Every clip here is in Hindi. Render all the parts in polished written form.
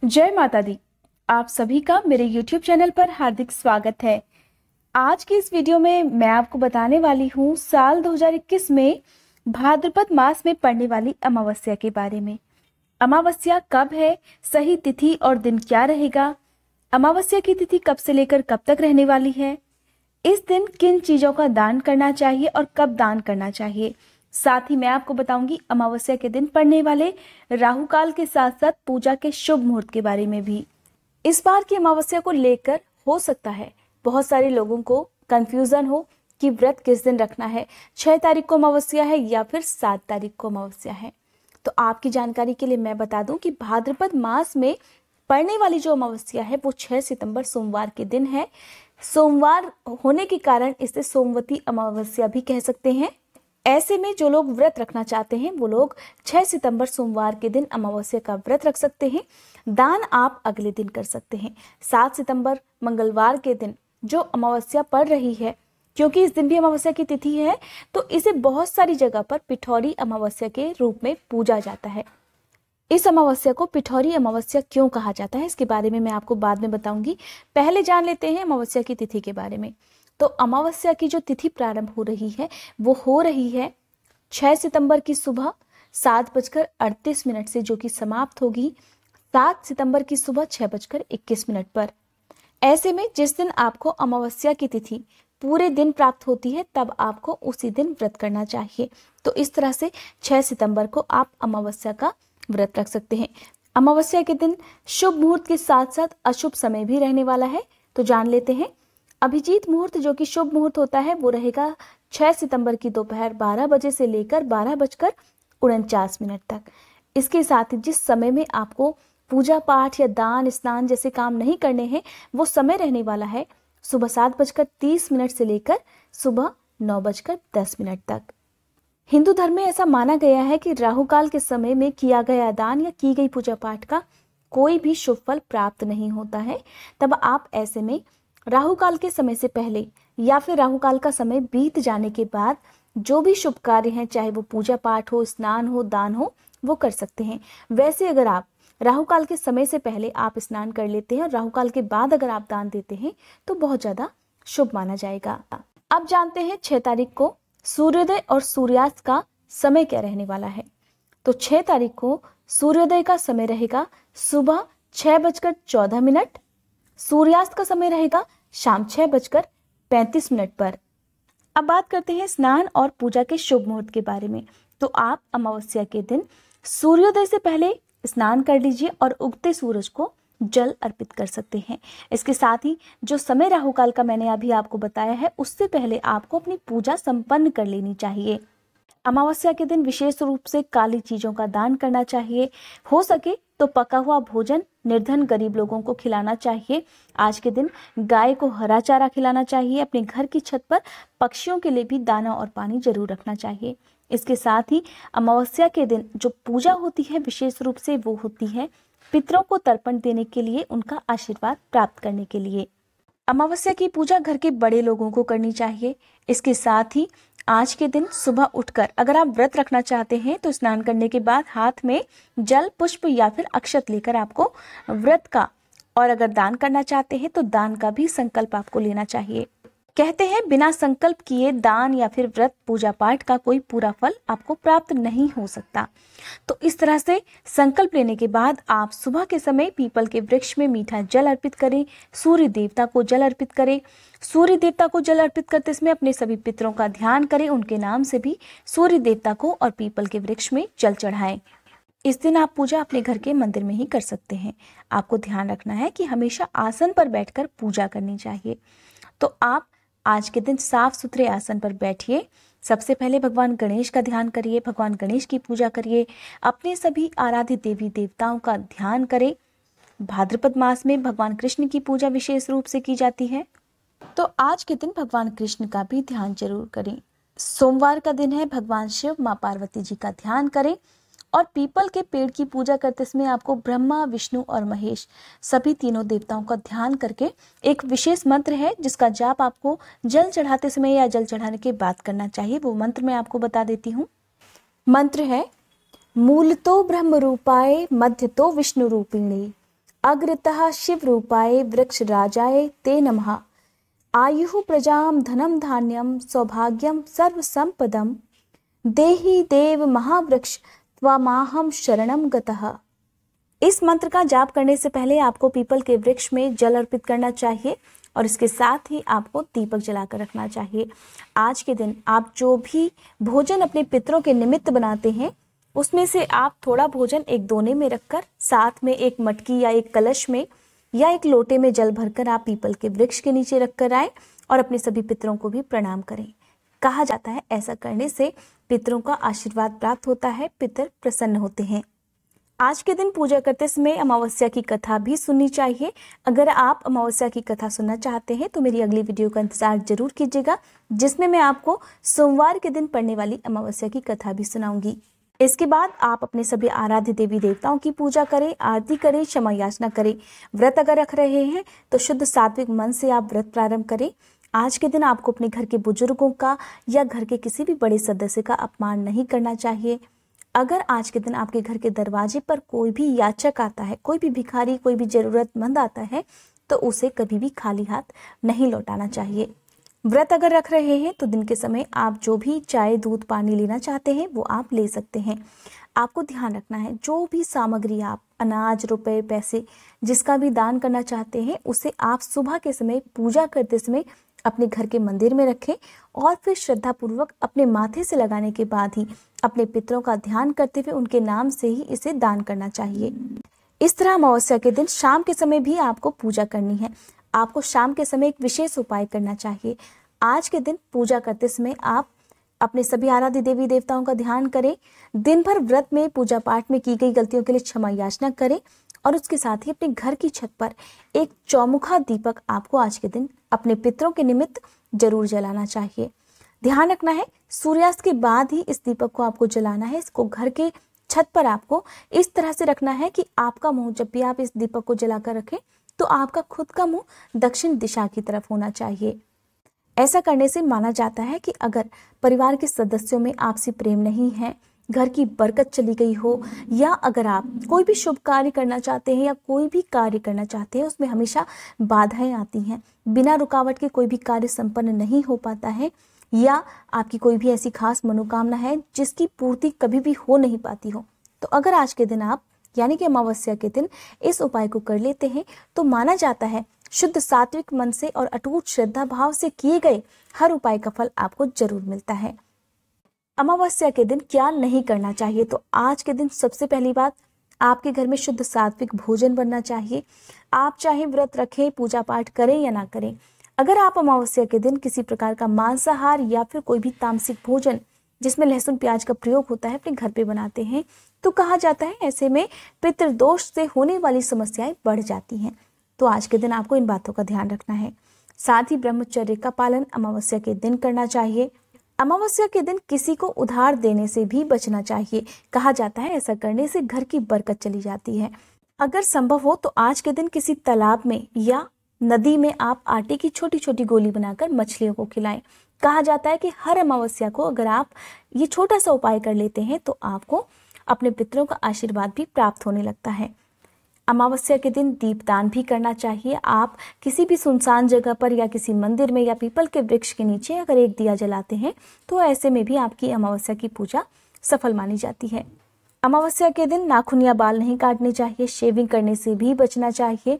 जय माता दी। आप सभी का मेरे YouTube चैनल पर हार्दिक स्वागत है। आज की इस वीडियो में मैं आपको बताने वाली हूँ साल 2021 में भाद्रपद मास में पड़ने वाली अमावस्या के बारे में। अमावस्या कब है, सही तिथि और दिन क्या रहेगा, अमावस्या की तिथि कब से लेकर कब तक रहने वाली है, इस दिन किन चीजों का दान करना चाहिए और कब दान करना चाहिए। साथ ही मैं आपको बताऊंगी अमावस्या के दिन पड़ने वाले राहु काल के साथ साथ पूजा के शुभ मुहूर्त के बारे में भी। इस बार की अमावस्या को लेकर हो सकता है बहुत सारे लोगों को कंफ्यूजन हो कि व्रत किस दिन रखना है, 6 तारीख को अमावस्या है या फिर 7 तारीख को अमावस्या है। तो आपकी जानकारी के लिए मैं बता दूं कि भाद्रपद मास में पड़ने वाली जो अमावस्या है वो 6 सितंबर सोमवार के दिन है। सोमवार होने के कारण इसे सोमवती अमावस्या भी कह सकते हैं। ऐसे में जो लोग व्रत रखना चाहते हैं वो लोग 6 सितंबर सोमवार के दिन अमावस्या का व्रत रख सकते हैं। दान आप अगले दिन कर सकते हैं। 7 सितंबर मंगलवार के दिन जो अमावस्या पड़ रही है, क्योंकि इस दिन भी अमावस्या की तिथि है, तो इसे बहुत सारी जगह पर पिठौरी अमावस्या के रूप में पूजा जाता है। इस अमावस्या को पिठौरी अमावस्या क्यों कहा जाता है, इसके बारे में मैं आपको बाद में बताऊंगी। पहले जान लेते हैं अमावस्या की तिथि के बारे में। तो अमावस्या की जो तिथि प्रारंभ हो रही है वो हो रही है 6 सितंबर की सुबह 7:38 से, जो कि समाप्त होगी 7 सितंबर की सुबह 6:21 पर। ऐसे में जिस दिन आपको अमावस्या की तिथि पूरे दिन प्राप्त होती है तब आपको उसी दिन व्रत करना चाहिए। तो इस तरह से 6 सितंबर को आप अमावस्या का व्रत रख सकते हैं। अमावस्या के दिन शुभ मुहूर्त के साथ साथ अशुभ समय भी रहने वाला है, तो जान लेते हैं। अभिजीत मुहूर्त जो कि शुभ मुहूर्त होता है वो रहेगा 6 सितंबर की दोपहर 12 बजे से लेकर 12:49 तक। इसके साथ ही जिस समय में आपको पूजा पाठ या दान स्नान जैसे काम नहीं करने हैं वो समय रहने वाला है सुबह 7:30 से लेकर सुबह 9:10 तक। हिंदू धर्म में ऐसा माना गया है कि राहु काल के समय में किया गया दान या की गई पूजा पाठ का कोई भी शुभ फल प्राप्त नहीं होता है। तब आप ऐसे में राहु काल के समय से पहले या फिर राहु काल का समय बीत जाने के बाद जो भी शुभ कार्य हैं, चाहे वो पूजा पाठ हो, स्नान हो, दान हो, वो कर सकते हैं। वैसे अगर आप राहु काल के समय से पहले आप स्नान कर लेते हैं और राहु काल के बाद अगर आप दान देते हैं तो बहुत ज्यादा शुभ माना जाएगा। अब जानते हैं 6 तारीख को सूर्योदय और सूर्यास्त का समय क्या रहने वाला है। तो 6 तारीख को सूर्योदय का समय रहेगा सुबह 6:14, सूर्यास्त का समय रहेगा शाम 6:35 पर। अब बात करते हैं स्नान और पूजा के शुभ मुहूर्त के बारे में। तो आप अमावस्या के दिन सूर्योदय से पहले स्नान कर लीजिए और उगते सूरज को जल अर्पित कर सकते हैं। इसके साथ ही जो समय राहु काल का मैंने अभी आपको बताया है उससे पहले आपको अपनी पूजा संपन्न कर लेनी चाहिए। अमावस्या के दिन विशेष रूप से काली चीजों का दान करना चाहिए। हो सके तो पका हुआ भोजन निर्धन गरीब लोगों को खिलाना चाहिए। आज के दिन गाय को हरा चारा खिलाना चाहिए। अपने घर की छत पर पक्षियों के लिए भी दाना और पानी जरूर रखना चाहिए। इसके साथ ही अमावस्या के दिन जो पूजा होती है विशेष रूप से वो होती है पितरों को तर्पण देने के लिए, उनका आशीर्वाद प्राप्त करने के लिए। अमावस्या की पूजा घर के बड़े लोगों को करनी चाहिए। इसके साथ ही आज के दिन सुबह उठकर अगर आप व्रत रखना चाहते हैं तो स्नान करने के बाद हाथ में जल, पुष्प या फिर अक्षत लेकर आपको व्रत का, और अगर दान करना चाहते हैं तो दान का भी संकल्प आपको लेना चाहिए। कहते हैं बिना संकल्प किए दान या फिर व्रत पूजा पाठ का कोई पूरा फल आपको प्राप्त नहीं हो सकता। तो इस तरह से संकल्प लेने के बाद आप सुबह के समय पीपल के वृक्ष में मीठा जल अर्पित करें, सूर्य देवता को जल अर्पित करें। सूर्य देवता को जल अर्पित करते समय अपने सभी पितरों का ध्यान करें, उनके नाम से भी सूर्य देवता को और पीपल के वृक्ष में जल चढ़ाएं। इस दिन आप पूजा अपने घर के मंदिर में ही कर सकते हैं। आपको ध्यान रखना है कि हमेशा आसन पर बैठकर पूजा करनी चाहिए। तो आप आज के दिन साफ सुथरे आसन पर बैठिए। सबसे पहले भगवान गणेश का ध्यान करिए, भगवान गणेश की पूजा करिए, अपने सभी आराध्य देवी देवताओं का ध्यान करें। भाद्रपद मास में भगवान कृष्ण की पूजा विशेष रूप से की जाती है, तो आज के दिन भगवान कृष्ण का भी ध्यान जरूर करें। सोमवार का दिन है, भगवान शिव, माँ पार्वती जी का ध्यान करें। और पीपल के पेड़ की पूजा करते समय आपको ब्रह्मा, विष्णु और महेश सभी तीनों देवताओं का ध्यान करके एक विशेष मंत्र है जिसका जाप आपको जल चढ़ाते समय या जल चढ़ाने के बाद करना चाहिए। वो मंत्र मैं आपको बता देती हूँ। मंत्र है मूलतो ब्रह्म रूपाय मध्यतो विष्णु रूपिणे अग्रतः शिव रूपाय वृक्ष राजाय ते नमः। आयुः प्रजाम धनम धान्यम सौभाग्यम सर्व संपदम देहि देव महावृक्ष त्वमाहम शरणम गतः। इस मंत्र का जाप करने से पहले आपको पीपल के वृक्ष में जल अर्पित करना चाहिए और इसके साथ ही आपको दीपक जलाकर रखना चाहिए। आज के दिन आप जो भी भोजन अपने पितरों के निमित्त बनाते हैं उसमें से आप थोड़ा भोजन एक दोने में रखकर साथ में एक मटकी या एक कलश में या एक लोटे में जल भरकर आप पीपल के वृक्ष के नीचे रखकर आए और अपने सभी पितरों को भी प्रणाम करें। कहा जाता है ऐसा करने से पितरों का आशीर्वाद प्राप्त होता है, पितर प्रसन्न होते हैं। आज के दिन पूजा करते समय अमावस्या की कथा भी सुननी चाहिए। अगर आप अमावस्या की कथा सुनना चाहते हैं तो मेरी अगली वीडियो का इंतजार जरूर कीजिएगा, जिसमें मैं आपको सोमवार के दिन पड़ने वाली अमावस्या की कथा भी सुनाऊंगी। इसके बाद आप अपने सभी आराध्य देवी देवताओं की पूजा करें, आरती करें, क्षमा याचना करें। व्रत अगर रख रहे हैं तो शुद्ध सात्विक मन से आप व्रत प्रारंभ करें। आज के दिन आपको अपने घर के बुजुर्गों का या घर के किसी भी बड़े सदस्य का अपमान नहीं करना चाहिए। अगर आज के दिन आपके घर के दरवाजे पर कोई भी याचक आता है, कोई भी भिखारी, कोई भी जरूरतमंद आता है, तो उसे कभी भी खाली हाथ नहीं लौटाना चाहिए। व्रत अगर रख रहे हैं तो दिन के समय आप जो भी चाय, दूध, पानी लेना चाहते हैं वो आप ले सकते हैं। आपको ध्यान रखना है जो भी सामग्री आप अनाज, रुपए, पैसे जिसका भी दान करना चाहते हैं उसे आप सुबह के समय पूजा करते समय अपने घर के मंदिर में रखें और फिर श्रद्धा पूर्वक अपने माथे से लगाने के बाद ही अपने पितरों का ध्यान करते हुए उनके नाम से ही इसे दान करना चाहिए। इस तरह अमावस्या के दिन शाम के समय भी आपको पूजा करनी है। आपको शाम के समय एक विशेष उपाय करना चाहिए। आज के दिन पूजा करते समय आप अपने सभी आराध्य देवी देवताओं का ध्यान करें। दिन भर व्रत में, पूजा पाठ में की गई गलतियों के लिए क्षमा याचना करें और उसके साथ ही अपने घर की छत पर एक चौमुखा दीपक आपको आज के दिन अपने पितरों के निमित्त जरूर जलाना चाहिए। ध्यान रखना है सूर्यास्त के बाद ही इस दीपक को आपको जलाना है। इसको घर के छत पर आपको इस तरह से रखना है कि आपका मुंह, जब भी आप इस दीपक को जलाकर रखें तो आपका खुद का मुंह दक्षिण दिशा की तरफ होना चाहिए। ऐसा करने से माना जाता है कि अगर परिवार के सदस्यों में आपसी प्रेम नहीं है, घर की बरकत चली गई हो, या अगर आप कोई भी शुभ कार्य करना चाहते हैं या कोई भी कार्य करना चाहते हैं उसमें हमेशा बाधाएं आती हैं, बिना रुकावट के कोई भी कार्य संपन्न नहीं हो पाता है, या आपकी कोई भी ऐसी खास मनोकामना है जिसकी पूर्ति कभी भी हो नहीं पाती हो, तो अगर आज के दिन आप यानी कि अमावस्या के दिन इस उपाय को कर लेते हैं तो माना जाता है शुद्ध सात्विक मन से और अटूट श्रद्धा भाव से किए गए हर उपाय का फल आपको जरूर मिलता है। अमावस्या के दिन क्या नहीं करना चाहिए, तो आज के दिन सबसे पहली बात, आपके घर में शुद्ध सात्विक भोजन बनना चाहिए। आप चाहे व्रत रखें, पूजा पाठ करें या ना करें, अगर आप अमावस्या के दिन किसी प्रकार का मांसाहार या फिर कोई भी तामसिक भोजन जिसमें लहसुन प्याज का प्रयोग होता है अपने घर पे बनाते हैं तो कहा जाता है ऐसे में पितृदोष से होने वाली समस्याएं बढ़ जाती हैं। तो आज के दिन आपको इन बातों का ध्यान रखना है। साथ ही ब्रह्मचर्य का पालन अमावस्या के दिन करना चाहिए। अमावस्या के दिन किसी को उधार देने से भी बचना चाहिए। कहा जाता है ऐसा करने से घर की बरकत चली जाती है। अगर संभव हो तो आज के दिन किसी तालाब में या नदी में आप आटे की छोटी छोटी गोली बनाकर मछलियों को खिलाएं। कहा जाता है कि हर अमावस्या को अगर आप ये छोटा सा उपाय कर लेते हैं तो आपको अपने पितरों का आशीर्वाद भी प्राप्त होने लगता है। अमावस्या के दिन दीपदान भी करना चाहिए। आप किसी भी सुनसान जगह पर या किसी मंदिर में या पीपल के वृक्ष के नीचे अगर एक दिया जलाते हैं तो ऐसे में भी आपकी अमावस्या की पूजा सफल मानी जाती है। अमावस्या के दिन नाखून या बाल नहीं काटने चाहिए, शेविंग करने से भी बचना चाहिए।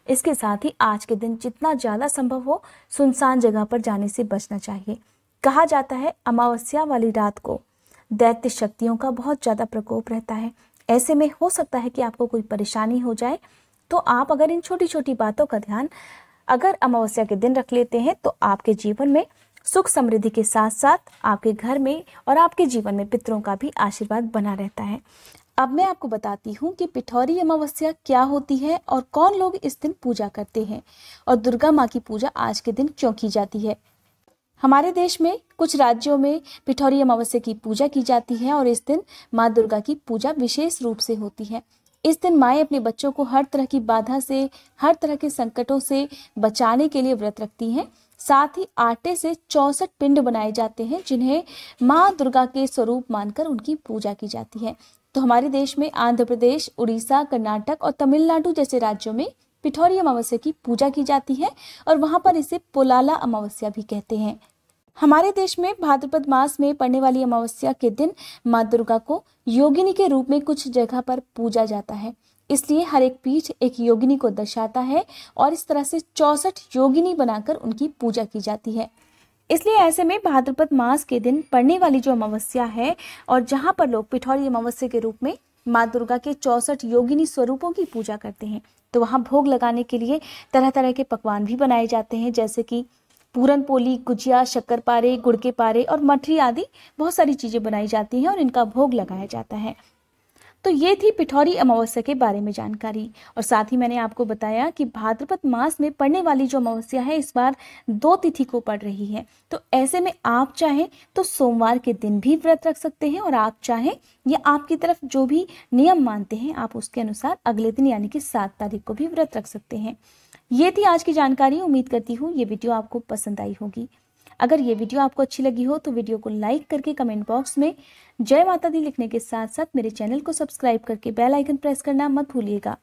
इसके साथ ही आज के दिन जितना ज़्यादा संभव हो सुनसान जगह पर जाने से बचना चाहिए। कहा जाता है अमावस्या वाली रात को दैत्य शक्तियों का बहुत ज़्यादा प्रकोप रहता है। ऐसे में हो सकता है कि आपको कोई परेशानी हो जाए, तो आप अगर इन छोटी छोटी बातों का ध्यान अगर अमावस्या के दिन रख लेते हैं तो आपके जीवन में सुख समृद्धि के साथ साथ आपके घर में और आपके जीवन में पितरों का भी आशीर्वाद बना रहता है। अब मैं आपको बताती हूँ कि पिठौरी अमावस्या क्या होती है और कौन लोग इस दिन पूजा करते हैं और दुर्गा माँ की पूजा आज के दिन क्यों की जाती है। हमारे देश में कुछ राज्यों में पिठौरी अमावस्या की पूजा की जाती है और इस दिन माँ दुर्गा की पूजा विशेष रूप से होती है। इस दिन माएँ अपने बच्चों को हर तरह की बाधा से, हर तरह के संकटों से बचाने के लिए व्रत रखती हैं। साथ ही आटे से 64 पिंड बनाए जाते हैं जिन्हें माँ दुर्गा के स्वरूप मानकर उनकी पूजा की जाती है। तो हमारे देश में आंध्र प्रदेश, उड़ीसा, कर्नाटक और तमिलनाडु जैसे राज्यों में पिठौरी अमावस्या की पूजा की जाती है और वहां पर इसे पोलाला अमावस्या भी कहते हैं। हमारे देश में भाद्रपद मास में पड़ने वाली अमावस्या के दिन माँ दुर्गा को योगिनी के रूप में कुछ जगह पर पूजा जाता है। इसलिए हर एक पीठ एक योगिनी को दर्शाता है और इस तरह से 64 योगिनी बनाकर उनकी पूजा की जाती है। इसलिए ऐसे में भाद्रपद मास के दिन पड़ने वाली जो अमावस्या है और जहाँ पर लोग पिठौरी अमावस्या के रूप में माँ दुर्गा के 64 योगिनी स्वरूपों की पूजा करते हैं, तो वहाँ भोग लगाने के लिए तरह तरह के पकवान भी बनाए जाते हैं, जैसे कि पूरन पोली, गुजिया, शक्करपारे, गुड़ के पारे और मठरी आदि बहुत सारी चीजें बनाई जाती हैं और इनका भोग लगाया जाता है। तो ये थी पिठौरी अमावस्या के बारे में जानकारी। और साथ ही मैंने आपको बताया कि भाद्रपद मास में पड़ने वाली जो अमावस्या है इस बार 2 तिथि को पड़ रही है। तो ऐसे में आप चाहें तो सोमवार के दिन भी व्रत रख सकते हैं और आप चाहें या आपकी तरफ जो भी नियम मानते हैं आप उसके अनुसार अगले दिन यानी कि 7 तारीख को भी व्रत रख सकते हैं। ये थी आज की जानकारी। उम्मीद करती हूँ ये वीडियो आपको पसंद आई होगी। अगर ये वीडियो आपको अच्छी लगी हो तो वीडियो को लाइक करके कमेंट बॉक्स में जय माता दी लिखने के साथ साथ मेरे चैनल को सब्सक्राइब करके बेल आइकन प्रेस करना मत भूलिएगा।